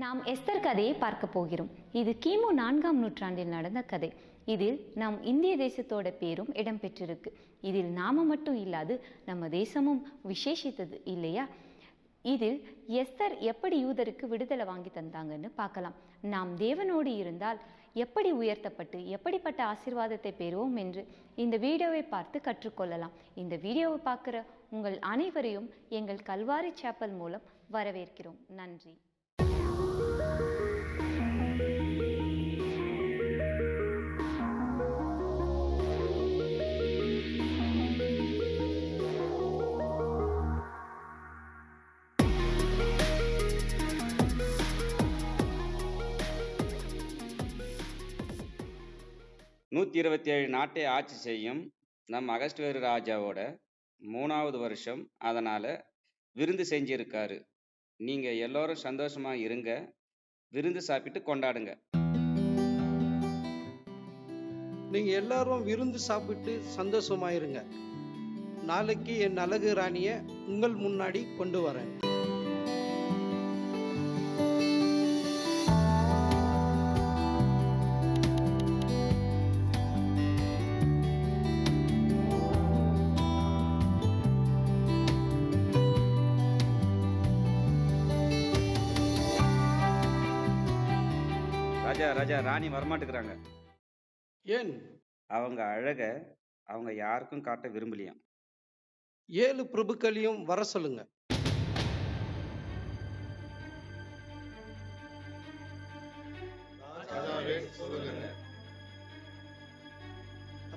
நாம் எஸ்தர் கதையை பார்க்க போகிறோம். இது கிமு 4ஆம் நூற்றாண்டில் நடந்த கதை. இதில் நம் இந்திய தேசத்தோட பேரும் இடம்பெற்றிருக்கு. இதில் நாம மட்டும் இல்லாது நம்ம தேசமும் விசேஷித்தது இல்லையா? இதில் எஸ்தர் எப்படி யூதருக்கு விடுதலை வாங்கி தந்தாங்கன்னு பார்க்கலாம். நாம் தேவனோடு இருந்தால் எப்படி உயர்த்தப்பட்டு எப்படிப்பட்ட ஆசீர்வாதத்தை பெறுவோம் என்று இந்த வீடியோவை பார்த்து கற்றுக்கொள்ளலாம். இந்த வீடியோவை பார்க்குற உங்கள் அனைவரையும் எங்கள் கல்வாரி சேப்பல் மூலம் வரவேற்கிறோம். நன்றி. நூற்றி 27 நாட்டை ஆட்சி செய்யும் நம் அகஸ்வேரு ராஜாவோட 3வது வருஷம். அதனால விருந்து செஞ்சிருக்காரு. நீங்க எல்லோரும் சந்தோஷமா இருங்க, விருந்து சாப்பிட்டு கொண்டாடுங்க. நீங்க எல்லாரும் விருந்து சாப்பிட்டு சந்தோஷமா இருங்க. நாளைக்கு என் அழகு ராணிய உங்கள் முன்னாடி கொண்டு வரேன். ராஜா ராணி வரமாட்டுக்கிறாங்க. ஏன்? அவங்க அழக அவங்க யாருக்கும் காட்ட விரும்பலையாம். 7 பிரபுக்களையும் வர சொல்லுங்க.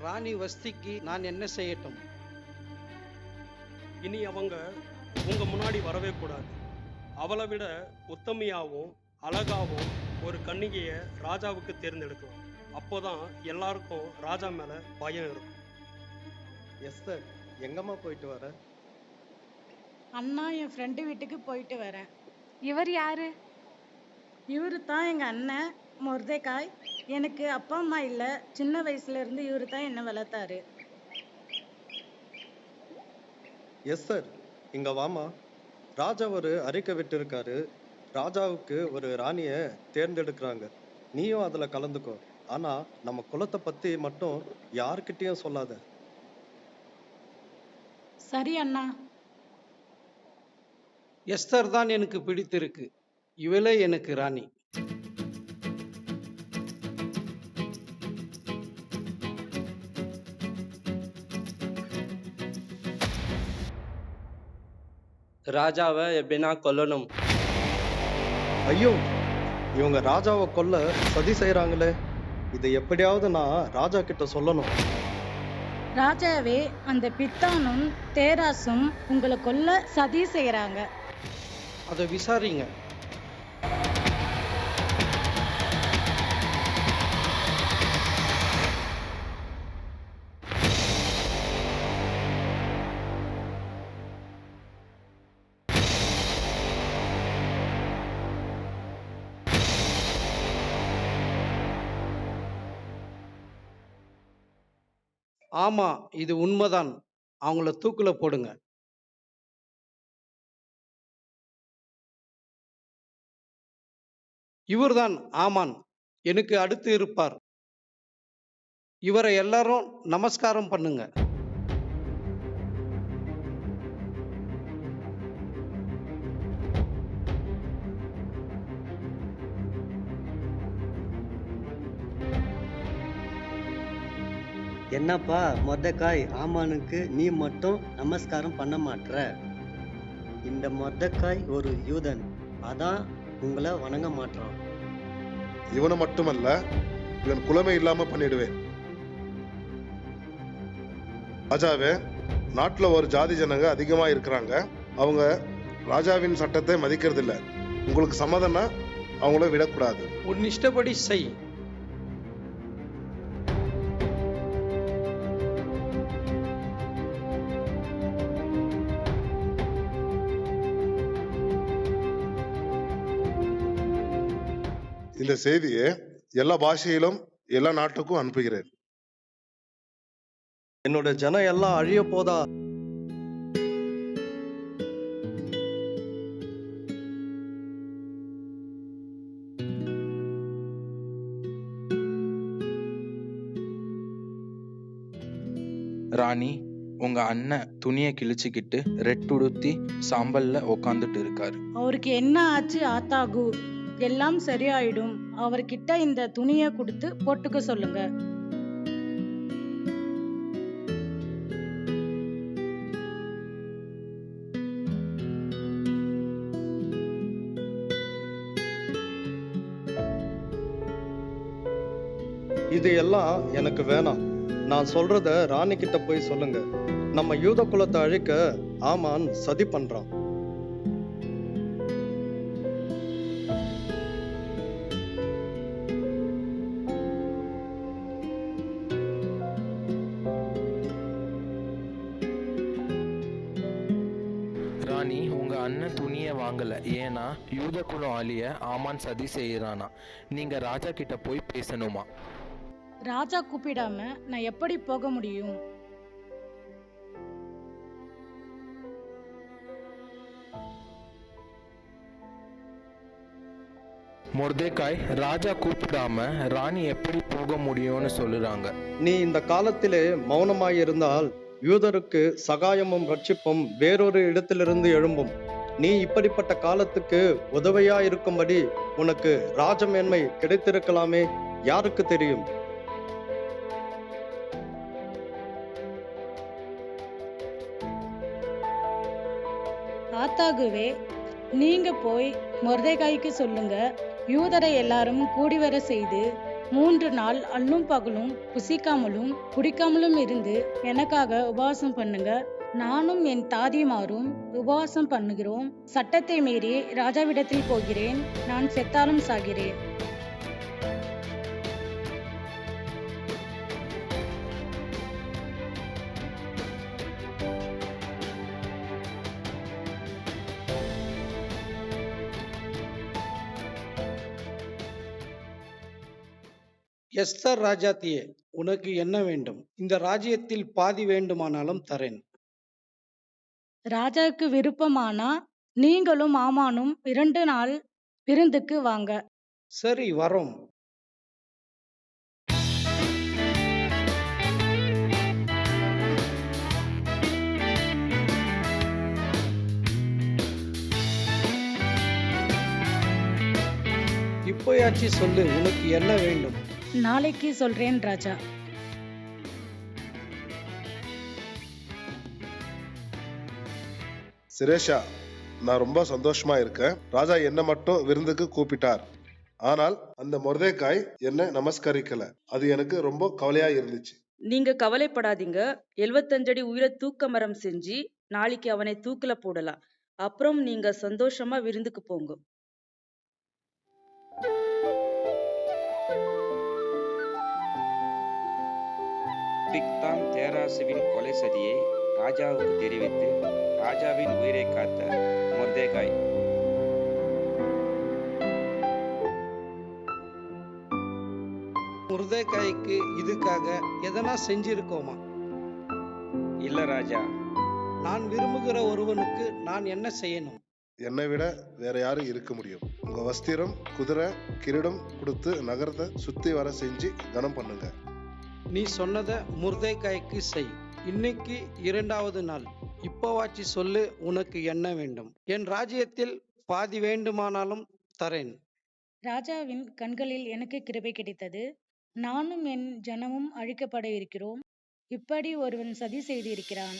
ராணி வஸ்திக்கு நான் என்ன செய்யட்டும்? இனி அவங்க உங்க முன்னாடி வரவே கூடாது. அவளை விட உத்தமியாவும் அழகாவும் ஒரு கன்னிகைய ராஜாவுக்கு தேர்ந்தெடுக்கலாம். அப்போதான் எல்லாருக்கும் ராஜா மேல பயம் இருக்கும். எஸ்தர், எங்கம்மா போயிட்டு வர? அண்ணா, என் ஃப்ரெண்டு வீட்டுக்கு போயிட்டு வரேன். இவர் யாரு? இவரு தான் எங்க அண்ணன் மொர்தெகாய். எனக்கு அப்பா அம்மா இல்லை. சின்ன வயசுல இருந்து இவரு தான் என்ன வளர்த்தாரு. எஸ்தர், இங்க வாமா. ராஜா ஒரு அறிக்கை விட்டு இருக்காரு. ராஜாவுக்கு ஒரு ராணிய தேர்ந்தெடுக்கிறாங்க. நீயும் அதுல கலந்துக்கோ. ஆனா நம்ம குலத்தை பத்தி மட்டும் யாருக்கிட்டையும் சொல்லாத. சரி அண்ணா. எஸ்தர் தான் எனக்கு பிடித்திருக்கு. இவளே எனக்கு ராணி. ராஜாவை எப்படின்னா கொல்லணும். ஐயோ, இவங்க ராஜாவை கொல்ல சதி செய்யறாங்களே. இதை எப்படியாவது நான் ராஜா கிட்ட சொல்லணும். ராஜாவே, அந்த பித்தானும் தேராசும் உங்களை கொல்ல சதி செய்யறாங்க. அதை விசாரிங்க. ஆமா, இது உண்மைதான். அவங்கள தூக்குல போடுங்க. இவர்தான் ஆமான், எனக்கு அடுத்து இருப்பார். இவரை எல்லாரும் நமஸ்காரம் பண்ணுங்க. என்னப்பா மொர்தெகாய், ஆமானுக்கு நீ மட்டும் நமஸ்காரம் பண்ண மாட்ற? இந்த மொர்தெகாய் ஒரு யூதன், அதான் உங்களை வணங்க மாட்டான். இவனை மட்டுமல்ல, இவன் குலமே இல்லாம பண்ணிடுவேன். ராஜாவே, நாட்டுல ஒரு ஜாதி ஜனங்க அதிகமா இருக்கிறாங்க. அவங்க ராஜாவின் சட்டத்தை மதிக்கிறது இல்ல. உங்களுக்கு சம்மதம்னா அவங்கள விடக்கூடாது. உன் இஷ்டப்படி செய். இந்த செய்தியை எல்லா பாஷையிலும் எல்லா நாட்டுக்கும் அனுப்புகிறேன். என்னோட ஜனம் எல்லாம் அழிய போதா? ராணி, உங்க அண்ணன் துணியை கிழிச்சுக்கிட்டு ரெட்டுடுத்தி சாம்பல்ல உக்காந்துட்டு இருக்காரு. அவருக்கு என்ன ஆச்சு ஆத்தாகு? எல்லாம் சரியாயிடும். அவர்கிட்ட இந்த துணியை கொடுத்து போட்டுக்க சொல்லுங்க. இது எல்லாம் எனக்கு வேணாம். நான் சொல்றத ராணி கிட்ட போய் சொல்லுங்க. நம்ம யூத குலத்தை அழிக்க ஆமான் சதி பண்றான். ராணி, உங்க அண்ணன் துணியை வாங்கல. ஏன்னா யூத குலம் அழிய ஆமான் சதி செய்யறானா. நீங்க ராஜா கிட்ட போய் பேசணுமா? ராஜா கூப்பிடாம நான் எப்படி போக முடியும்? மொர்தெகாய், ராஜா கூப்பிடாம ராணி எப்படி போக முடியும்னு சொல்லுறாங்க. நீ இந்த காலத்திலே மௌனமாயிருந்தால் யூதருக்கு சகாயமும் ரட்சிப்பும் வேறொரு இடத்திலிருந்து எழும்பும். நீ இப்படிப்பட்ட காலத்துக்கு உதவியா இருக்கும்படி உனக்கு ராஜமேன்மை கிடைத்திருக்கலாமே, யாருக்கு தெரியும்? ஆத்தாகுவே, நீங்க போய் மொர்தெகாய்க்கு சொல்லுங்க, யூதரை எல்லாரும் கூடி வர செய்து 3 நாள் அல்லும் பகலும் புசிக்காமலும் குடிக்காமலும் இருந்து எனக்காக உபவாசம் பண்ணுங்க. நானும் என் தாதிமாரும் உபவாசம் பண்ணுகிறோம். சட்டத்தை மீறி ராஜாவிடத்தில் போகிறேன். நான் செத்தாலும் சாகிறேன். எஸ்தர் ராஜாத்தியே, உனக்கு என்ன வேண்டும்? இந்த ராஜ்யத்தில் பாதி வேண்டுமானாலும் தரேன். ராஜாவுக்கு விருப்பமானா நீங்களும் ஆமானும் 2 நாள் விருந்துக்கு வாங்க. சரி, வரோம். இப்போயாச்சு சொல்லு, உனக்கு என்ன வேண்டும்? நாளைக்கு சொல்றேன் ராஜா. சிரேஷா, நான் ரொம்ப சந்தோஷமா இருக்கேன். ராஜா என்ன மட்டும் விருந்துக்கு கூப்பிட்டார். ஆனால் அந்த மொர்தெகாய் என்ன நமஸ்கரிக்கல. அது எனக்கு ரொம்ப கவலையா இருந்துச்சு. நீங்க கவலைப்படாதீங்க. 75 அடி உயர தூக்க மரம் செஞ்சு நாளைக்கு அவனை தூக்கில போடலாம். அப்புறம் நீங்க சந்தோஷமா விருந்துக்கு போங்க. பிக்தான் தேராசுவின் கொலை சதியை ராஜாவுக்கு தெரிவித்து ராஜாவின் உயிரை காத்த மொர்தெகாய். மொர்தெகாய்க்கு இதுக்காக எதனா செஞ்சிருக்கோமா? இல்ல ராஜா. நான் விரும்புகிற ஒருவனுக்கு நான் என்ன செய்யணும்? என்னை விட வேற யாரும் இருக்க முடியும்? உங்க வஸ்திரம், குதிரை, கிரீடம் கொடுத்து நகரத்தை சுத்தி வர செஞ்சு கனம் பண்ணுங்க. நீ சொன்னத மொர்தெகாய்க்கு செய். இன்னைக்கு 2வது நாள். இப்போவாச்சு சொல்லு, உனக்கு என்ன வேண்டும்? என் ராஜ்யத்தில் பாதி வேண்டுமானாலும் தரேன். ராஜாவின் கண்களில் எனக்கு கிருபை கிடைத்தது. நானும் என் ஜனமும் அழிக்கப்பட இருக்கிறோம். இப்படி ஒருவன் சதி செய்திருக்கிறான்.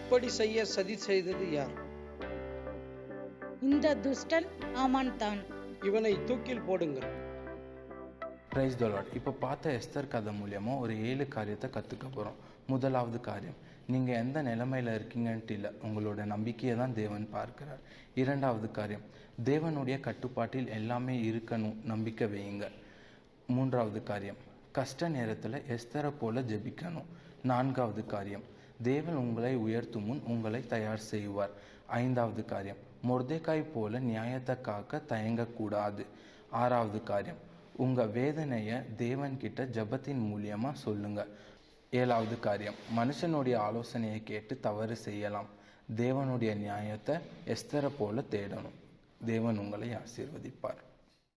இப்படி செய்ய சதி செய்தது யார்? இந்த துஷ்டன் ஆமான் தான். இவனை தூக்கில் போடுங்கள். Praise the Lord. இப்போ பார்த்த எஸ்தர் கதை மூலியமாக ஒரு 7 காரியத்தை கற்றுக்க போகிறோம். முதலாவது காரியம், நீங்கள் எந்த நிலைமையில் இருக்கீங்கன்ட்டு இல்லை, உங்களோட நம்பிக்கையை தான் தேவன் பார்க்கிறார். 2வது காரியம், தேவனுடைய கட்டுப்பாட்டில் எல்லாமே இருக்கணும், நம்பிக்கை வையுங்க. 3வது காரியம், கஷ்ட நேரத்தில் எஸ்தரை போல ஜெபிக்கணும். 4வது காரியம், தேவன் உங்களை உயர்த்தும் முன் உங்களை தயார் செய்வார். 5வது காரியம், மொர்தெகாய் போல நியாயத்தை காக்க தயங்கக்கூடாது. 6வது காரியம், உங்கள் வேதனையை தேவன்கிட்ட ஜபத்தின் மூலியமாக சொல்லுங்க. 7வது காரியம், மனுஷனுடைய ஆலோசனையை கேட்டு தவறு செய்யலாம். தேவனுடைய நியாயத்தை எஸ்தரை போல தேடணும். தேவன் உங்களை ஆசீர்வதிப்பார்.